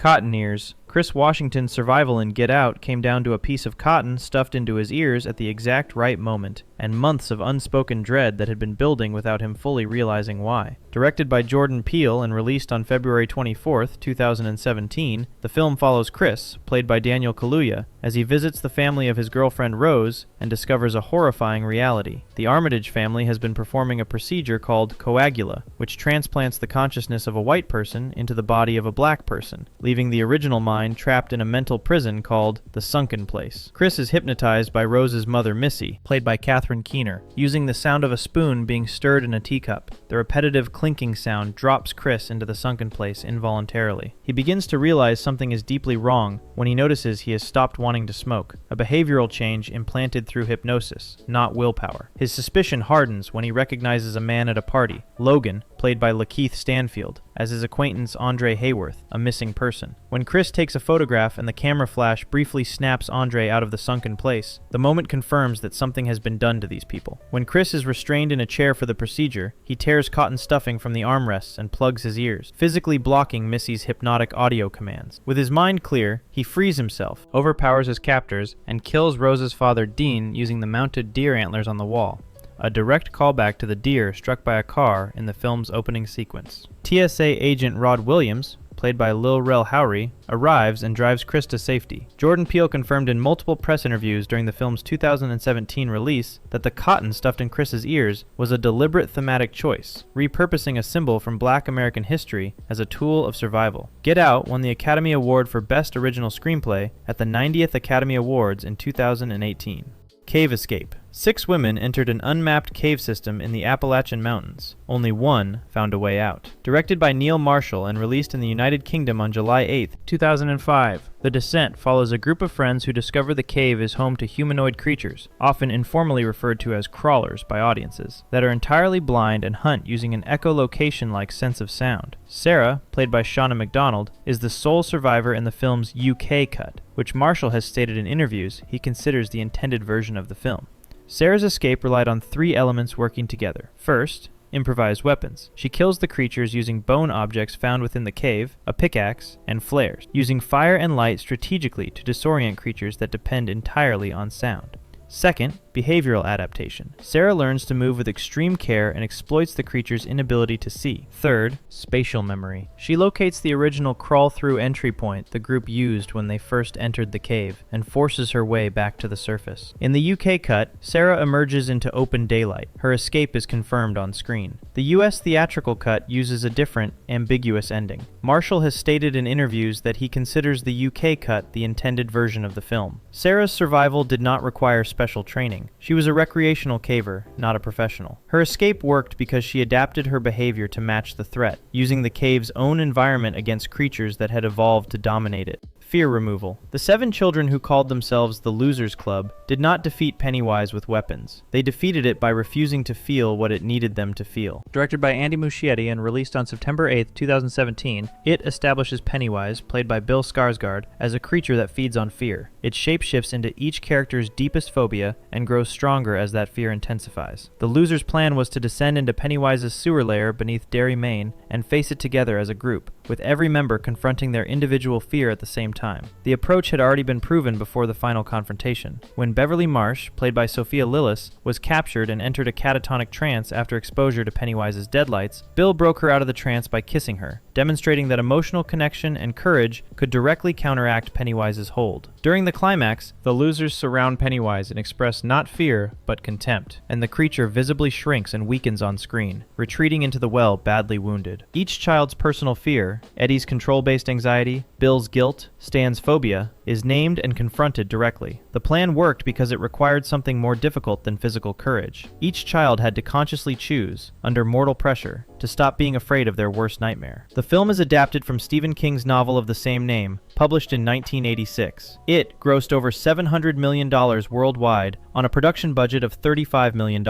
Cotton ears. Chris Washington's survival in Get Out came down to a piece of cotton stuffed into his ears at the exact right moment, and months of unspoken dread that had been building without him fully realizing why. Directed by Jordan Peele and released on February 24, 2017, the film follows Chris, played by Daniel Kaluuya, as he visits the family of his girlfriend Rose and discovers a horrifying reality. The Armitage family has been performing a procedure called coagula, which transplants the consciousness of a white person into the body of a black person, leaving the original mind trapped in a mental prison called the sunken place. Chris is hypnotized by Rose's mother Missy, played by Catherine Keener, using the sound of a spoon being stirred in a teacup. The repetitive clinking sound drops Chris into the sunken place involuntarily. He begins to realize something is deeply wrong when he notices he has stopped wanting to smoke, a behavioral change implanted through hypnosis, not willpower. His suspicion hardens when he recognizes a man at a party, Logan, played by Lakeith Stanfield, as his acquaintance Andre Hayworth, a missing person. When Chris takes a photograph and the camera flash briefly snaps Andre out of the sunken place, the moment confirms that something has been done to these people. When Chris is restrained in a chair for the procedure, he tears cotton stuffing from the armrests and plugs his ears, physically blocking Missy's hypnotic audio commands. With his mind clear, he frees himself, overpowers his captors, and kills Rose's father Dean using the mounted deer antlers on the wall, a direct callback to the deer struck by a car in the film's opening sequence. TSA agent Rod Williams, played by Lil Rel Howery, arrives and drives Chris to safety. Jordan Peele confirmed in multiple press interviews during the film's 2017 release that the cotton stuffed in Chris's ears was a deliberate thematic choice, repurposing a symbol from Black American history as a tool of survival. Get Out won the Academy Award for Best Original Screenplay at the 90th Academy Awards in 2018. Cave escape. 6 women entered an unmapped cave system in the Appalachian Mountains. Only one found a way out. Directed by Neil Marshall and released in the United Kingdom on July 8, 2005, The Descent follows a group of friends who discover the cave is home to humanoid creatures, often informally referred to as crawlers by audiences, that are entirely blind and hunt using an echolocation-like sense of sound. Sarah, played by Shauna MacDonald, is the sole survivor in the film's UK cut, which Marshall has stated in interviews he considers the intended version of the film. Sarah's escape relied on 3 elements working together. First, improvised weapons. She kills the creatures using bone objects found within the cave, a pickaxe, and flares, using fire and light strategically to disorient creatures that depend entirely on sound. Second, behavioral adaptation. Sarah learns to move with extreme care and exploits the creature's inability to see. Third, spatial memory. She locates the original crawl-through entry point the group used when they first entered the cave and forces her way back to the surface. In the UK cut, Sarah emerges into open daylight. Her escape is confirmed on screen. The US theatrical cut uses a different, ambiguous ending. Marshall has stated in interviews that he considers the UK cut the intended version of the film. Sarah's survival did not require special training. She was a recreational caver, not a professional. Her escape worked because she adapted her behavior to match the threat, using the cave's own environment against creatures that had evolved to dominate it. Fear removal. The 7 children who called themselves the Losers Club did not defeat Pennywise with weapons. They defeated it by refusing to feel what it needed them to feel. Directed by Andy Muschietti and released on September 8, 2017, it establishes Pennywise, played by Bill Skarsgård, as a creature that feeds on fear. It shapeshifts into each character's deepest phobia and grows stronger as that fear intensifies. The Losers' plan was to descend into Pennywise's sewer lair beneath Derry, Maine, and face it together as a group, with every member confronting their individual fear at the same time. The approach had already been proven before the final confrontation. When Beverly Marsh, played by Sophia Lillis, was captured and entered a catatonic trance after exposure to Pennywise's deadlights, Bill broke her out of the trance by kissing her, demonstrating that emotional connection and courage could directly counteract Pennywise's hold. During the climax, the losers surround Pennywise and express not fear, but contempt, and the creature visibly shrinks and weakens on screen, retreating into the well badly wounded. Each child's personal fear, Eddie's control-based anxiety, Bill's guilt, Stan's phobia, is named and confronted directly. The plan worked because it required something more difficult than physical courage. Each child had to consciously choose, under mortal pressure, to stop being afraid of their worst nightmare. The film is adapted from Stephen King's novel of the same name, published in 1986. It grossed over $700 million worldwide on a production budget of $35 million.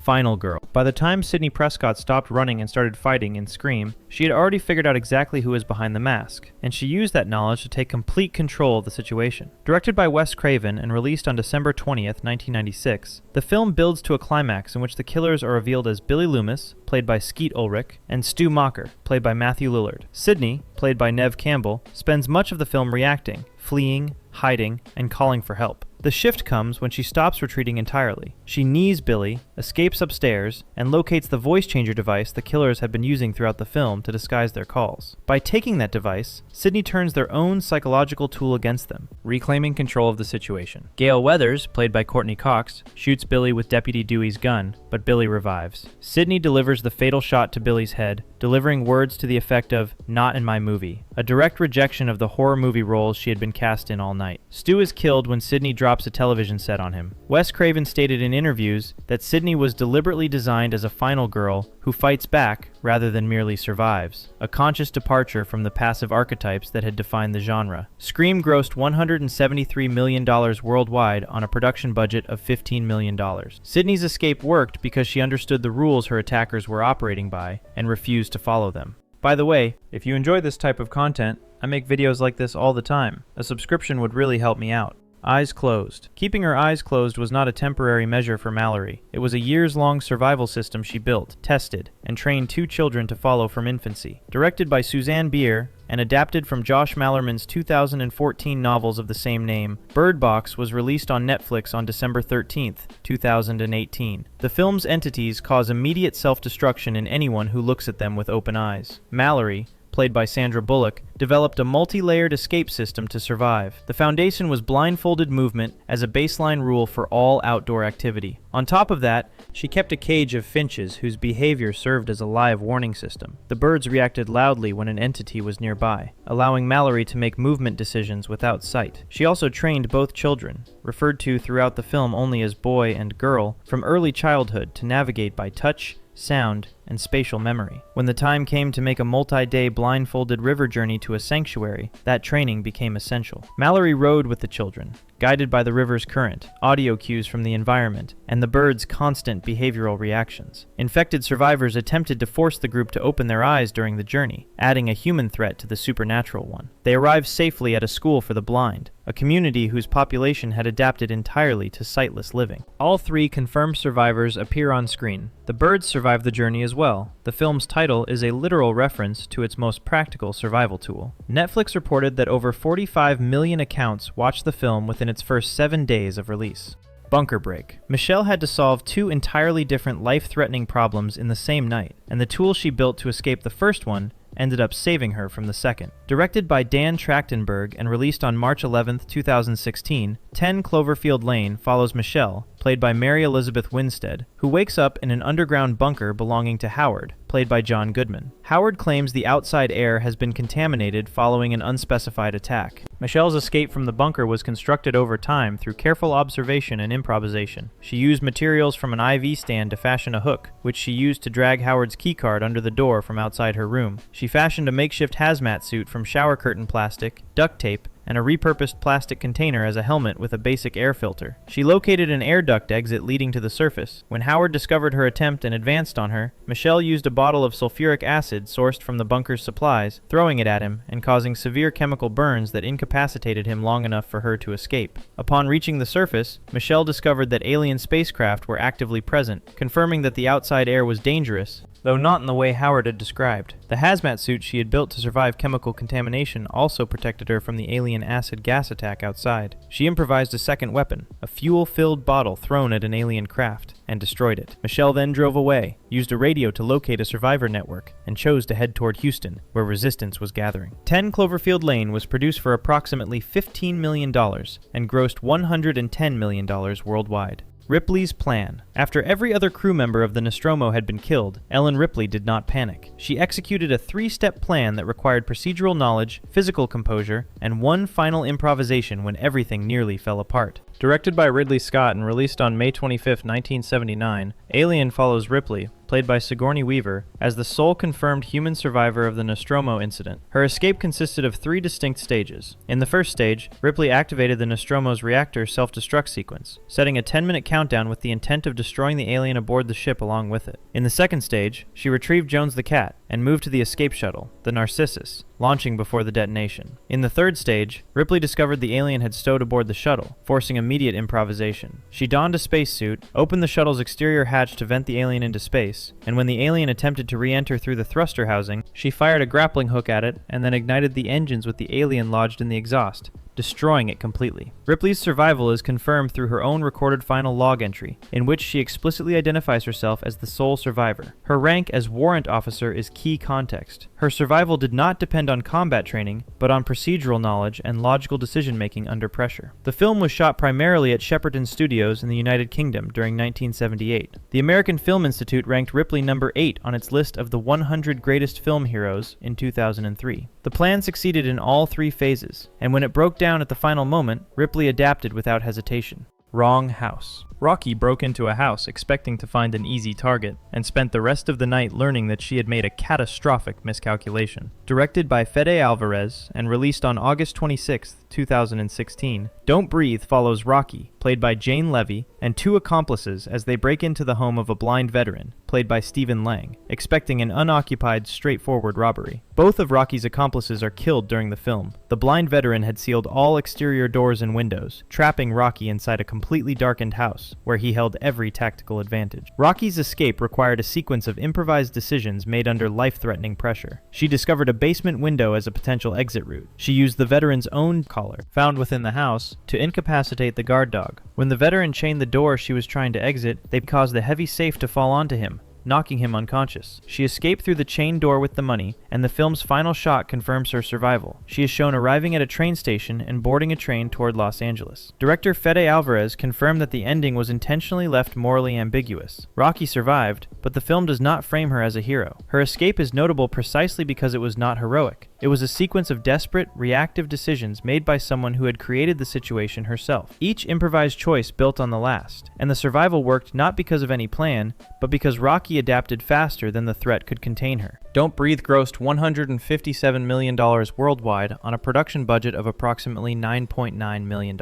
Final girl. By the time Sidney Prescott stopped running and started fighting in Scream, she had already figured out exactly who was behind the mask, and she used that knowledge to take complete control of the situation. Directed by Wes Craven and released on December 20th, 1996, the film builds to a climax in which the killers are revealed as Billy Loomis, played by Skeet Ulrich, and Stu Macher, played by Matthew Lillard. Sidney, played by Neve Campbell, spends much of the film reacting, fleeing, hiding, and calling for help. The shift comes when she stops retreating entirely. She knees Billy, escapes upstairs, and locates the voice changer device the killers had been using throughout the film to disguise their calls. By taking that device, Sidney turns their own psychological tool against them, reclaiming control of the situation. Gail Weathers, played by Courtney Cox, shoots Billy with Deputy Dewey's gun, but Billy revives. Sidney delivers the fatal shot to Billy's head, delivering words to the effect of, "Not in my movie," a direct rejection of the horror movie roles she had been cast in all night. Stu is killed when Sidney drops a television set on him. Wes Craven stated in interviews that Sidney was deliberately designed as a final girl who fights back rather than merely survives, a conscious departure from the passive archetypes that had defined the genre. Scream grossed $173 million worldwide on a production budget of $15 million. Sidney's escape worked because she understood the rules her attackers were operating by and refused to follow them. By the way, if you enjoy this type of content, I make videos like this all the time. A subscription would really help me out. Eyes closed. Keeping her eyes closed was not a temporary measure for Mallory. It was a years-long survival system she built, tested, and trained 2 children to follow from infancy. Directed by Suzanne Bier and adapted from Josh Mallerman's 2014 novels of the same name, Bird Box was released on Netflix on December 13th, 2018. The film's entities cause immediate self-destruction in anyone who looks at them with open eyes. Mallory, played by Sandra Bullock, developed a multi-layered escape system to survive. The foundation was blindfolded movement as a baseline rule for all outdoor activity. On top of that, she kept a cage of finches whose behavior served as a live warning system. The birds reacted loudly when an entity was nearby, allowing Mallory to make movement decisions without sight. She also trained both children, referred to throughout the film only as boy and girl, from early childhood to navigate by touch, sound, and spatial memory. When the time came to make a multi-day blindfolded river journey to a sanctuary, that training became essential. Mallory rode with the children, guided by the river's current, audio cues from the environment, and the birds' constant behavioral reactions. Infected survivors attempted to force the group to open their eyes during the journey, adding a human threat to the supernatural one. They arrived safely at a school for the blind, a community whose population had adapted entirely to sightless living. All 3 confirmed survivors appear on screen. The birds survive the journey as well. The film's title is a literal reference to its most practical survival tool. Netflix reported that over 45 million accounts watched the film within its first 7 days of release. Bunker break. Michelle had to solve 2 entirely different life-threatening problems in the same night, and the tool she built to escape the first one ended up saving her from the second. Directed by Dan Trachtenberg and released on March 11, 2016, 10 Cloverfield Lane follows Michelle, played by Mary Elizabeth Winstead, who wakes up in an underground bunker belonging to Howard, played by John Goodman. Howard claims the outside air has been contaminated following an unspecified attack. Michelle's escape from the bunker was constructed over time through careful observation and improvisation. She used materials from an IV stand to fashion a hook, which she used to drag Howard's keycard under the door from outside her room. She fashioned a makeshift hazmat suit from shower curtain plastic, duct tape, and a repurposed plastic container as a helmet with a basic air filter. She located an air duct exit leading to the surface. When Howard discovered her attempt and advanced on her, Michelle used a bottle of sulfuric acid sourced from the bunker's supplies, throwing it at him and causing severe chemical burns that incapacitated him long enough for her to escape. Upon reaching the surface, Michelle discovered that alien spacecraft were actively present, confirming that the outside air was dangerous, though not in the way Howard had described. The hazmat suit she had built to survive chemical contamination also protected her from the alien acid gas attack outside. She improvised a second weapon, a fuel-filled bottle thrown at an alien craft, and destroyed it. Michelle then drove away, used a radio to locate a survivor network, and chose to head toward Houston, where resistance was gathering. 10 Cloverfield Lane was produced for approximately $15 million and grossed $110 million worldwide. Ripley's plan. After every other crew member of the Nostromo had been killed, Ellen Ripley did not panic. She executed a 3-step plan that required procedural knowledge, physical composure, and one final improvisation when everything nearly fell apart. Directed by Ridley Scott and released on May 25, 1979, Alien follows Ripley, played by Sigourney Weaver, as the sole confirmed human survivor of the Nostromo incident. Her escape consisted of 3 distinct stages. In the first stage, Ripley activated the Nostromo's reactor self-destruct sequence, setting a 10-minute countdown with the intent of destroying the alien aboard the ship along with it. In the second stage, she retrieved Jones the cat and moved to the escape shuttle, the Narcissus, launching before the detonation. In the third stage, Ripley discovered the alien had stowed aboard the shuttle, forcing immediate improvisation. She donned a spacesuit, opened the shuttle's exterior hatch to vent the alien into space, and when the alien attempted to re-enter through the thruster housing, she fired a grappling hook at it and then ignited the engines with the alien lodged in the exhaust, destroying it completely. Ripley's survival is confirmed through her own recorded final log entry, in which she explicitly identifies herself as the sole survivor. Her rank as warrant officer is key context. Her survival did not depend on combat training, but on procedural knowledge and logical decision-making under pressure. The film was shot primarily at Shepperton Studios in the United Kingdom during 1978. The American Film Institute ranked Ripley number 8 on its list of the 100 greatest film heroes in 2003. The plan succeeded in all 3 phases, and when it broke down at the final moment, Ripley adapted without hesitation. Wrong house. Rocky broke into a house expecting to find an easy target, and spent the rest of the night learning that she had made a catastrophic miscalculation. Directed by Fede Alvarez and released on August 26, 2016, Don't Breathe follows Rocky, played by Jane Levy, and 2 accomplices as they break into the home of a blind veteran, played by Stephen Lang, expecting an unoccupied, straightforward robbery. Both of Rocky's accomplices are killed during the film. The blind veteran had sealed all exterior doors and windows, trapping Rocky inside a completely darkened house, where he held every tactical advantage. Rocky's escape required a sequence of improvised decisions made under life-threatening pressure. She discovered a basement window as a potential exit route. She used the veteran's own collar, found within the house, to incapacitate the guard dog. When the veteran chained the door she was trying to exit, they caused the heavy safe to fall onto him, knocking him unconscious. She escaped through the chain door with the money, and the film's final shot confirms her survival. She is shown arriving at a train station and boarding a train toward Los Angeles. Director Fede Alvarez confirmed that the ending was intentionally left morally ambiguous. Rocky survived, but the film does not frame her as a hero. Her escape is notable precisely because it was not heroic. It was a sequence of desperate, reactive decisions made by someone who had created the situation herself. Each improvised choice built on the last, and the survival worked not because of any plan, but because Rocky adapted faster than the threat could contain her. Don't Breathe grossed $157 million worldwide on a production budget of approximately $9.9 million.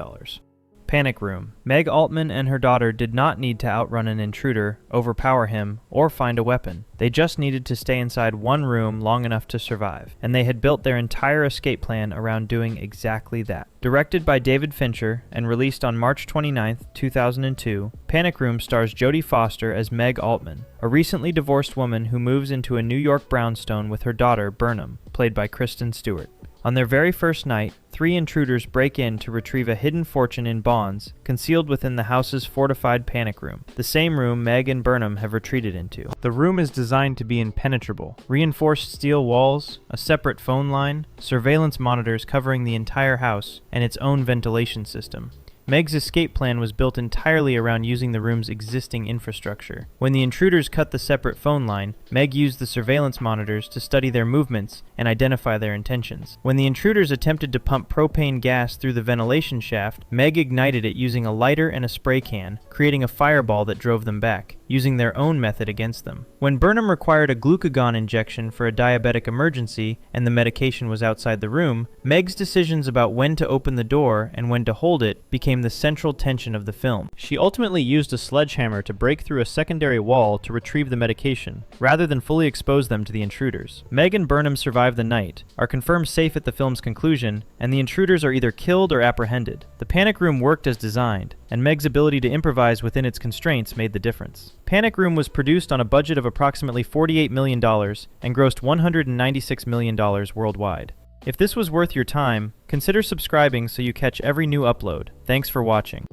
Panic Room. Meg Altman and her daughter did not need to outrun an intruder, overpower him, or find a weapon. They just needed to stay inside one room long enough to survive, and they had built their entire escape plan around doing exactly that. Directed by David Fincher and released on March 29, 2002, Panic Room stars Jodie Foster as Meg Altman, a recently divorced woman who moves into a New York brownstone with her daughter, Burnham, played by Kristen Stewart. On their very first night, 3 intruders break in to retrieve a hidden fortune in bonds concealed within the house's fortified panic room, the same room Meg and Burnham have retreated into. The room is designed to be impenetrable. Reinforced steel walls, a separate phone line, surveillance monitors covering the entire house, and its own ventilation system. Meg's escape plan was built entirely around using the room's existing infrastructure. When the intruders cut the separate phone line, Meg used the surveillance monitors to study their movements and identify their intentions. When the intruders attempted to pump propane gas through the ventilation shaft, Meg ignited it using a lighter and a spray can, creating a fireball that drove them back, using their own method against them. When Burnham required a glucagon injection for a diabetic emergency and the medication was outside the room, Meg's decisions about when to open the door and when to hold it became the central tension of the film. She ultimately used a sledgehammer to break through a secondary wall to retrieve the medication, rather than fully expose them to the intruders. Meg and Burnham survive the night, are confirmed safe at the film's conclusion, and the intruders are either killed or apprehended. The panic room worked as designed, and Meg's ability to improvise within its constraints made the difference. Panic Room was produced on a budget of approximately $48 million and grossed $196 million worldwide. If this was worth your time, consider subscribing so you catch every new upload. Thanks for watching.